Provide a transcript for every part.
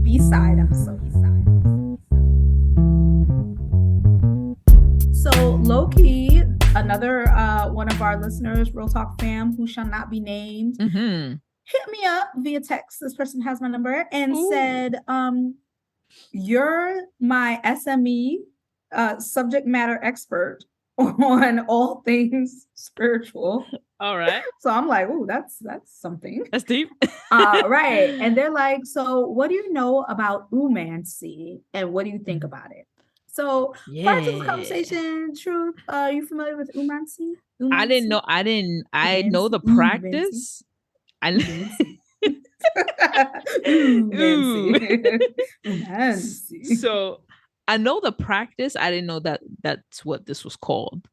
B-side episode. So low-key, another one of our listeners, Real Talk fam, who shall not be named, hit me up via text. This person has my number and said, you're my SME subject matter expert on all things spiritual. All right. So I'm like, oh, that's something. That's deep. Right. And they're like, so what do you know about Oomancy and what do you think about it? So prior to this conversation, Truth, are you familiar with Oomancy? I didn't know. I know the practice. Oomancy. So I know the practice. I didn't know that that's what this was called.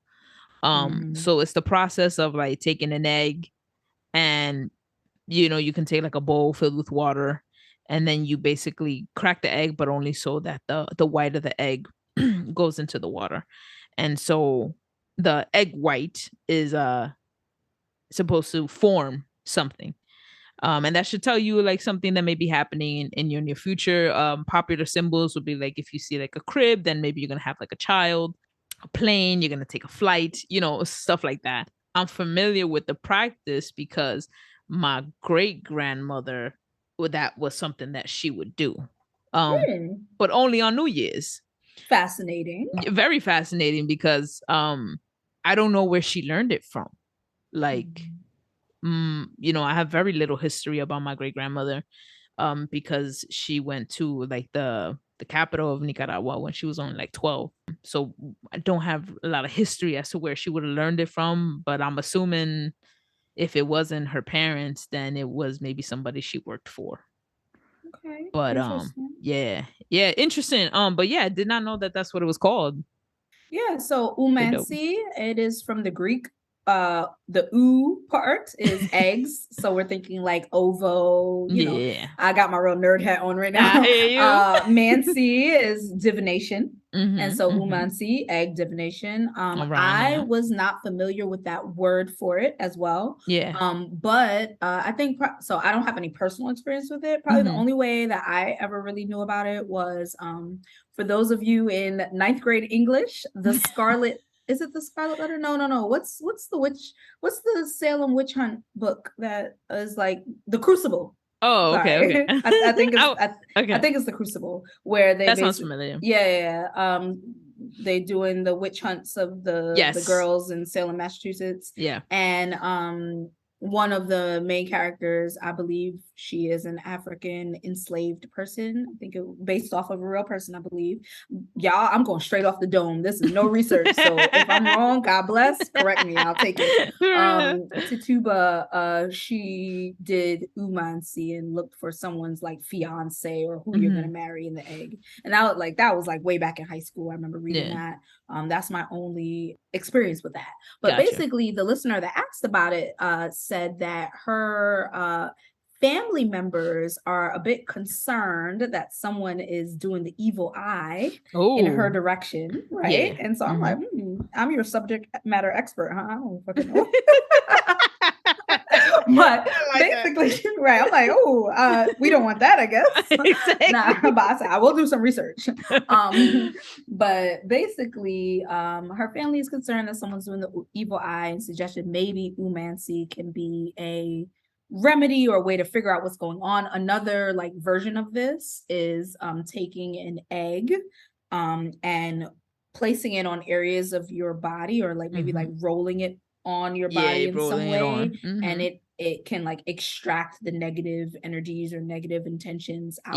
So it's the process of like taking an egg and you can take like a bowl filled with water and then you basically crack the egg, but only so that the white of the egg goes into the water. And so the egg white is supposed to form something. And that should tell you like something that may be happening in your near future. Popular symbols would be like if you see like a crib, then maybe you're gonna have like a child. A plane, you're gonna take a flight, stuff like that. I'm familiar with the practice because my great grandmother, that was something that she would do, but only on New Year's. Fascinating. Very fascinating because I don't know where she learned it from. Like, I have very little history about my great grandmother, because she went to like the capital of Nicaragua when she was only like 12. So I don't have a lot of history as to where she would have learned it from, but I'm assuming if it wasn't her parents, then it was maybe somebody she worked for. Okay. But yeah, interesting. But yeah, I did not know that that's what it was called. Yeah, so Oomancy, it is from the Greek. The oo part is eggs, so we're thinking like ovo. I got my real nerd hat on right now. Mancy is divination, and so Oomancy, egg divination. I was not familiar with that word for it as well. But I think so. I don't have any personal experience with it. Probably the only way that I ever really knew about it was for those of you in 9th grade English, the Scarlet. Is it the Scarlet Letter? No. What's the Salem witch hunt book that is like the Crucible? Oh, okay. I think it's the Crucible where they. That sounds familiar. Yeah. They doing the witch hunts of the girls in Salem, Massachusetts. Yeah. And one of the main characters, I believe she is an African enslaved person. I think based off of a real person, I believe. Y'all, I'm going straight off the dome. This is no research. So if I'm wrong, God bless, correct me. I'll take it. Tituba, she did Oomancy and looked for someone's like fiance or who you're going to marry in the egg. And that was like way back in high school. I remember reading that. That's my only experience with that. But basically, the listener that asked about it said that her family members are a bit concerned that someone is doing the evil eye in her direction, right? And so I'm like, I'm your subject matter expert, huh? I don't fucking know. But basically, right, I'm like, we don't want that, I guess. Exactly. But I said, I will do some research. But basically, her family is concerned that someone's doing the evil eye and suggested maybe Oomancy can be a remedy or a way to figure out what's going on. Another like version of this is taking an egg and placing it on areas of your body, or like maybe like rolling it on your body in some way, and it can like extract the negative energies or negative intentions out.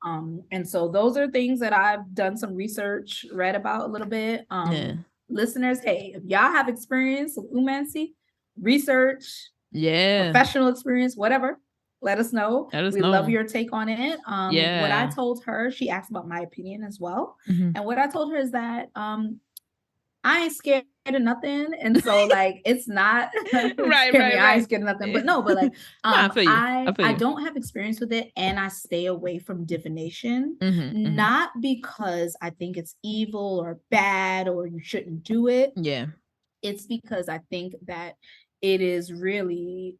And so those are things that I've done some research, read about a little bit. Listeners, hey, if y'all have experience with Oomancy, research, professional experience, whatever, let us know. We love your take on it. What I told her, she asked about my opinion as well. And what I told her is that I ain't scared of nothing, and so like it's not right. I ain't scared of nothing, but like I don't have experience with it, and I stay away from divination. Not because I think it's evil or bad or you shouldn't do it. It's because I think that it is really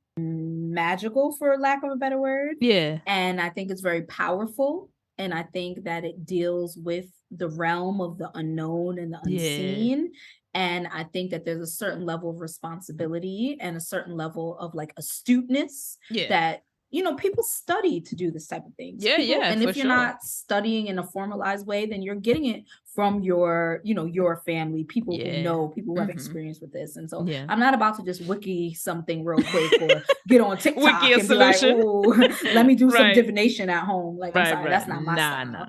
magical, for lack of a better word. Yeah. And I think it's very powerful. And I think that it deals with the realm of the unknown and the unseen. Yeah. And I think that there's a certain level of responsibility and a certain level of like astuteness that, you know, people study to do this type of things. And if you're not studying in a formalized way, then you're getting it from your, you know, your family, people who know, people who have experience with this. And so I'm not about to just wiki something real quick or get on TikTok and be like, oh, let me do some divination at home. Like, I'm sorry, that's not my style.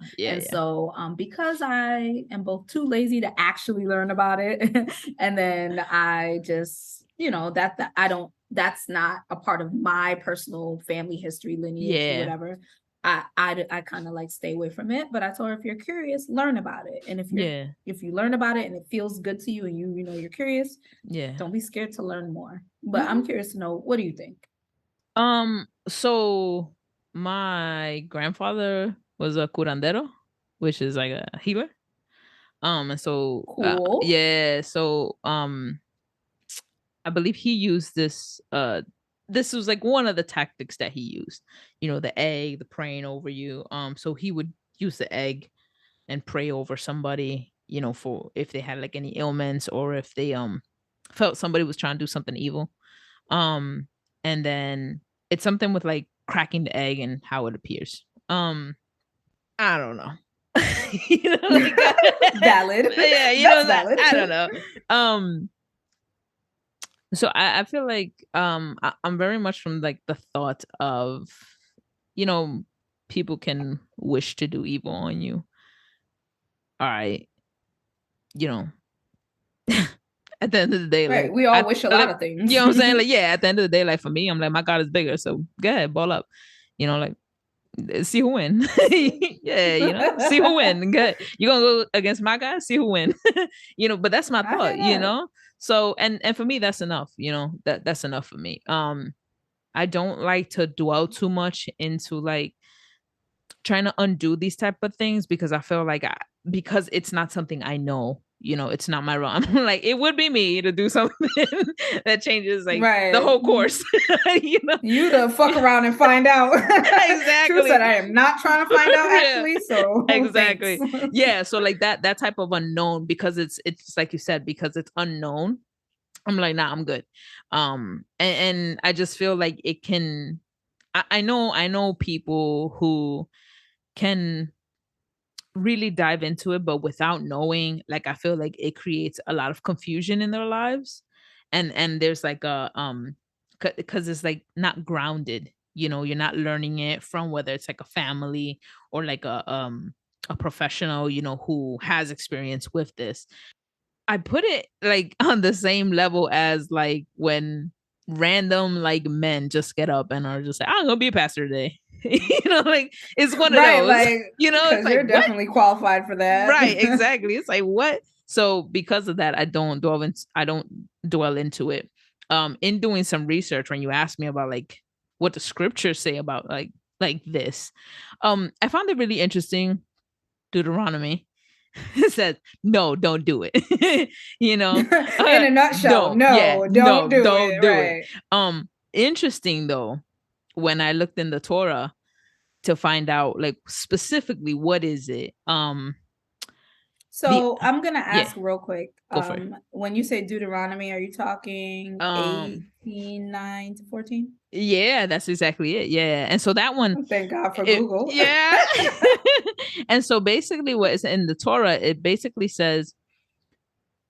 So because I am both too lazy to actually learn about it, and then I just, you know, that's not a part of my personal family history, lineage, or whatever. I kind of like stay away from it. But I told her, if you're curious, learn about it. And if you learn about it and it feels good to you and you know you're curious, don't be scared to learn more. But I'm curious to know, what do you think? So my grandfather was a curandero, which is like a healer. And so cool. So I believe he used this this was like one of the tactics that he used, you know, the egg, the praying over you. So he would use the egg and pray over somebody, you know, for if they had like any ailments or if they felt somebody was trying to do something evil. And then it's something with like cracking the egg and how it appears. I don't know. You know, like, valid. Yeah, you know, valid. I don't know. So I feel like I'm very much from like the thought of, you know, people can wish to do evil on you. All right. You know, at the end of the day, like we all wish a lot of things. You know what I'm saying? Like, yeah, at the end of the day, like for me, I'm like, my God is bigger. So go ahead, ball up. You know, like see who win. Yeah, you know, see who win. Good. You're gonna go against my guy, see who win. You know, but that's my thought, you know. So and for me, that's enough, you know, that's enough for me. I don't like to dwell too much into like trying to undo these type of things because I feel like because it's not something I know, you know, it's not my role. I'm like, it would be me to do something that changes like the whole course. You know, you to fuck around and find out. Exactly. True said, I am not trying to find out actually. So exactly. Yeah. So like that type of unknown, because it's like you said, because it's unknown. I'm like, nah, I'm good. And I just feel like it can. I know people who can really dive into it, but without knowing, like I feel like it creates a lot of confusion in their lives, and there's like a because it's like not grounded, you know, you're not learning it from whether it's like a family or like a professional, you know, who has experience with this. I put it like on the same level as like when random like men just get up and are just like, I'm gonna be a pastor today. You know, like it's one of those, like, you know, it's like, you're definitely qualified for that. Right, exactly. It's like, what? So because of that, I don't dwell into it. In doing some research, when you asked me about like what the scriptures say about like this, I found it really interesting. Deuteronomy says, no, don't do it. You know, in a nutshell, don't do it. Interesting though, when I looked in the Torah to find out like specifically what is it. So I'm gonna ask real quick. When you say Deuteronomy, are you talking 18:9 to 14? Yeah, that's exactly it. Yeah. And so that one, thank God for Google. Yeah. And so basically what is in the Torah, it basically says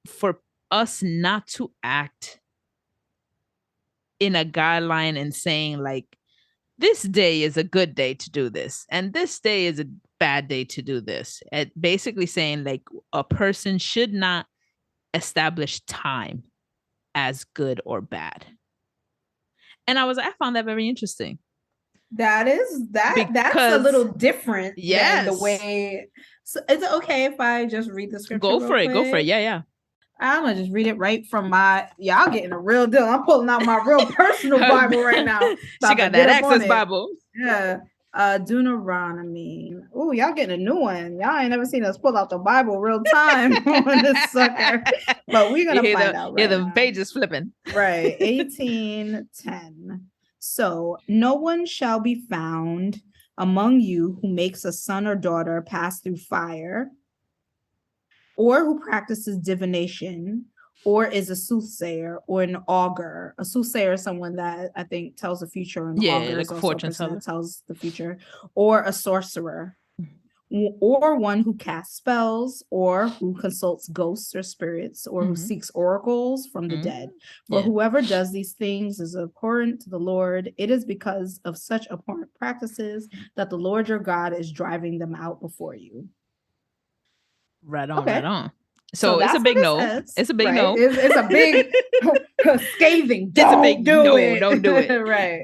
for us not to act in a guideline and saying like, this day is a good day to do this, and this day is a bad day to do this. It basically saying like a person should not establish time as good or bad. And I found that very interesting. That's a little different than the way. So is it okay if I just read the scripture? Go for it. Yeah. I'm gonna just read it right from y'all getting a real deal. I'm pulling out my real personal Bible right now. She got that Access Bible. Yeah. Deuteronomy. Oh, y'all getting a new one. Y'all ain't never seen us pull out the Bible real time on this sucker. But we're gonna find out. Yeah, the pages flipping. Right. 18:10. So no one shall be found among you who makes a son or daughter pass through fire, or who practices divination, or is a soothsayer or an augur. A soothsayer is someone that I think tells the future, and augur like is a also a fortune person teller. that tells the future, or a sorcerer, or one who casts spells, or who consults ghosts or spirits, or who seeks oracles from the dead. For whoever does these things is abhorrent to the Lord. It is because of such abhorrent practices that the Lord your God is driving them out before you. Right on, right on. So it's a big no. It's a big no. It's a big scathing. It's a big no. Don't do it. Right.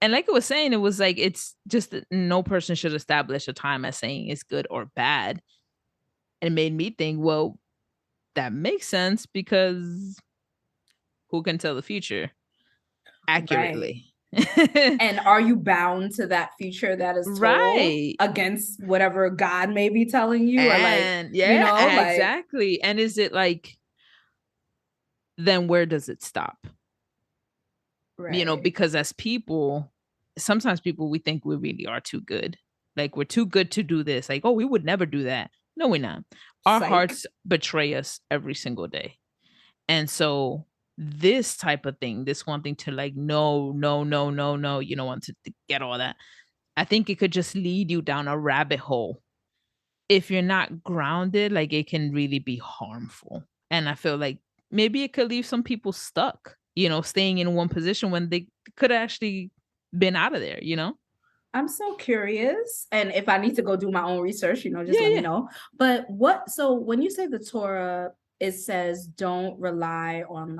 And like I was saying, it was like, it's just that no person should establish a time as saying it's good or bad. And it made me think, well, that makes sense, because who can tell the future accurately? Right. And are you bound to that future that is told against whatever God may be telling you? And, or you know, exactly. And is it like, then where does it stop? Right. You know, because as people, sometimes we think we really are too good. Like, we're too good to do this. Like, oh, we would never do that. No, we're not. Our hearts betray us every single day. And so this type of thing, this wanting to like, no, you don't want to get all that. I think it could just lead you down a rabbit hole. If you're not grounded, like, it can really be harmful. And I feel like maybe it could leave some people stuck, staying in one position when they could have actually been out of there, I'm so curious. And if I need to go do my own research, just let me know. But so when you say the Torah, it says don't rely on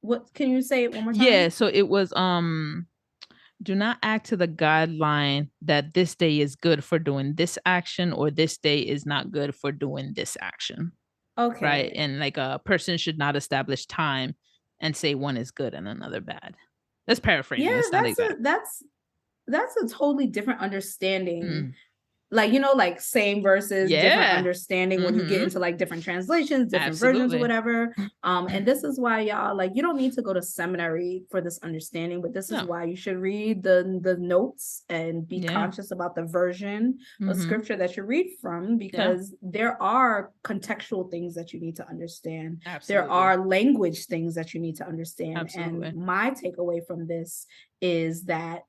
what can you say it one more time? Yeah. So it was, do not act to the guideline that this day is good for doing this action, or this day is not good for doing this action. Okay. Right. And like, a person should not establish time and say one is good and another bad. That's paraphrasing. Yeah, that's a totally different understanding. Like same verses, different understanding when you get into like different translations, different versions or whatever. And this is why, y'all, you don't need to go to seminary for this understanding, but this is why you should read the notes and be conscious about the version of scripture that you read from, because there are contextual things that you need to understand. There are language things that you need to understand. And my takeaway from this is that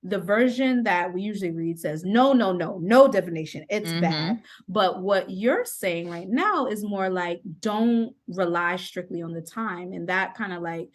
the version that we usually read says, no divination. It's bad. But what you're saying right now is more like, don't rely strictly on the time. And that kind of like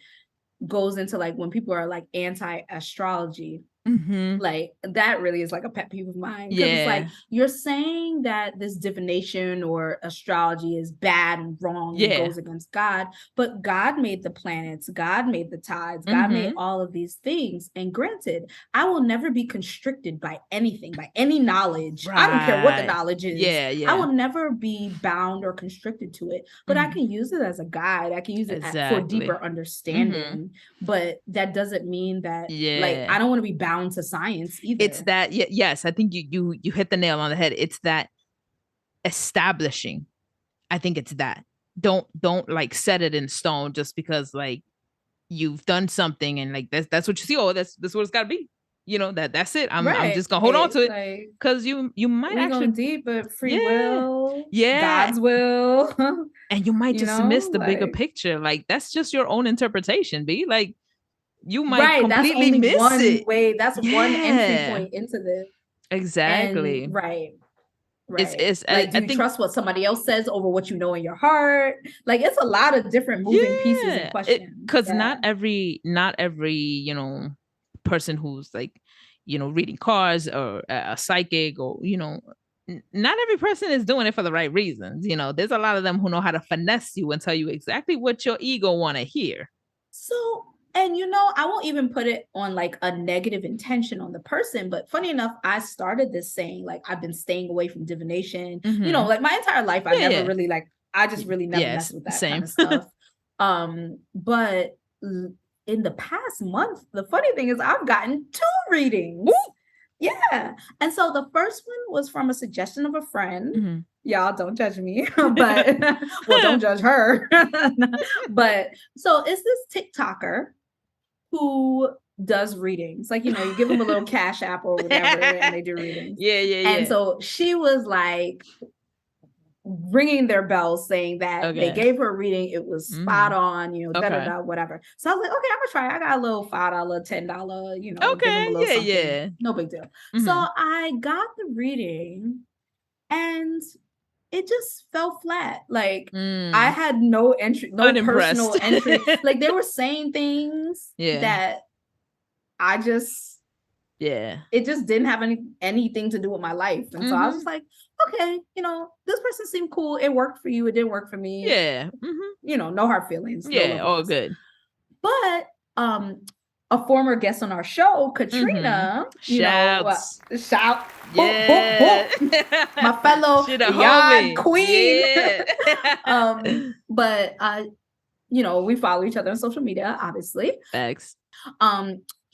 goes into like when people are like anti-astrology. Like that really is like a pet peeve of mine, because it's like, you're saying that this divination or astrology is bad and wrong and goes against God, but God made the planets, God made the tides, God made all of these things. And granted, I will never be constricted by anything, by any knowledge. I don't care what the knowledge is. I will never be bound or constricted to it, but I can use it as a guide. I can use it for deeper understanding. But that doesn't mean that like I don't want to be bound to science either. It's that yes, I think you hit the nail on the head. It's that establishing. I think it's that. Don't like set it in stone just because like you've done something and like that's what you see. Oh, that's what it's got to be. That's it. I'm just gonna hold on to it, because you might actually going deep, but free will, God's will, and you might just miss the bigger picture. Like, that's just your own interpretation. Be like, you might completely miss one it. way. That's one entry point into this. Exactly. And, right. It's like, do you trust what somebody else says over what you know in your heart? Like, it's a lot of different moving pieces and questions. Because not every person who's like, reading cards or a psychic or not every person is doing it for the right reasons. There's a lot of them who know how to finesse you and tell you exactly what your ego want to hear. So, and I won't even put it on like a negative intention on the person, but funny enough, I started this saying like I've been staying away from divination, like my entire life. I never really I just really never messed with that kind of stuff. But in the past month, the funny thing is I've gotten 2 readings. Ooh. Yeah. And so the first one was from a suggestion of a friend. Y'all don't judge me, but well, don't judge her. But so it's this TikToker who does readings. Like, you know, you give them a little Cash App or whatever and they do readings. And so she was like ringing their bells saying that they gave her a reading. It was spot on, you know, whatever. So I was like, okay, I'm gonna try. I got a little $5, $10, you know, give them a little something. No big deal. So I got the reading and it just fell flat. Like I had no entry, no personal entry. Like they were saying things that I just it just didn't have anything to do with my life. And so I was just like, okay, you know, this person seemed cool. It worked for you. It didn't work for me. You know, no hard feelings. All good. But a former guest on our show, Katrina, shout, my fellow YaYa queen. But you know, we follow each other on social media, obviously. Thanks.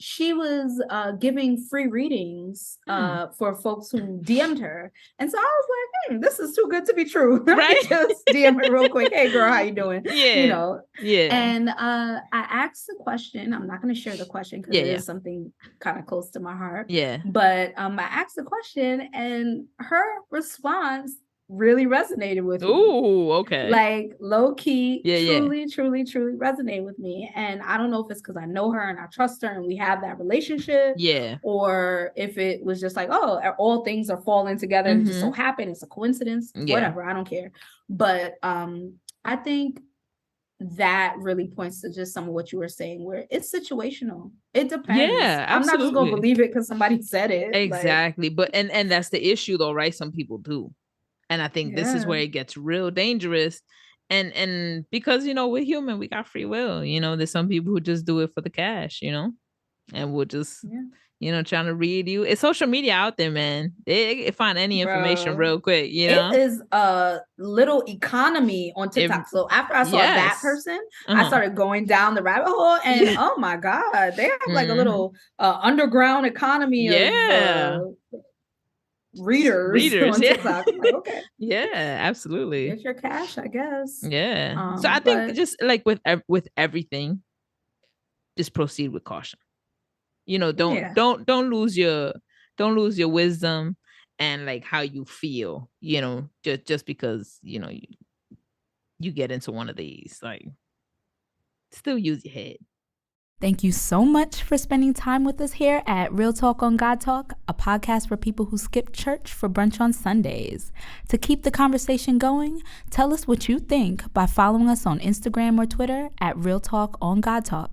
She was giving free readings for folks who DM'd her. And so I was like, this is too good to be true. Right? Just DM her real quick. Hey, girl, how you doing? You know? And I asked the question. I'm not going to share the question because it is something kind of close to my heart. But I asked the question and her response really resonated with me. Ooh, okay. Like low key, truly resonated with me. And I don't know if it's because I know her and I trust her and we have that relationship. Or if it was just like, oh, all things are falling together and it just so happened. It's a coincidence. Whatever. I don't care. But I think that really points to just some of what you were saying, where it's situational. It depends. Yeah, absolutely. I'm not just gonna believe it because somebody said it. Exactly. But and that's the issue though, right? Some people do. And I think this is where it gets real dangerous. And because, you know, we're human, we got free will. You know, there's some people who just do it for the cash, you know, and we'll just, you know, trying to read you. It's social media out there, man. They find any information real quick, you know? It is a little economy on TikTok. So after I saw that person, I started going down the rabbit hole and oh my God, they have like a little underground economy of readers on TikTok. Like, okay. Absolutely. Get your cash, I guess. So I think just like with everything, just proceed with caution. You know, don't lose your wisdom and like how you feel, you know, just because, you know, you get into one of these, like still use your head. Thank you so much for spending time with us here at Real Talk on Godtalk, a podcast for people who skip church for brunch on Sundays. To keep the conversation going, tell us what you think by following us on Instagram or Twitter at Real Talk on Godtalk.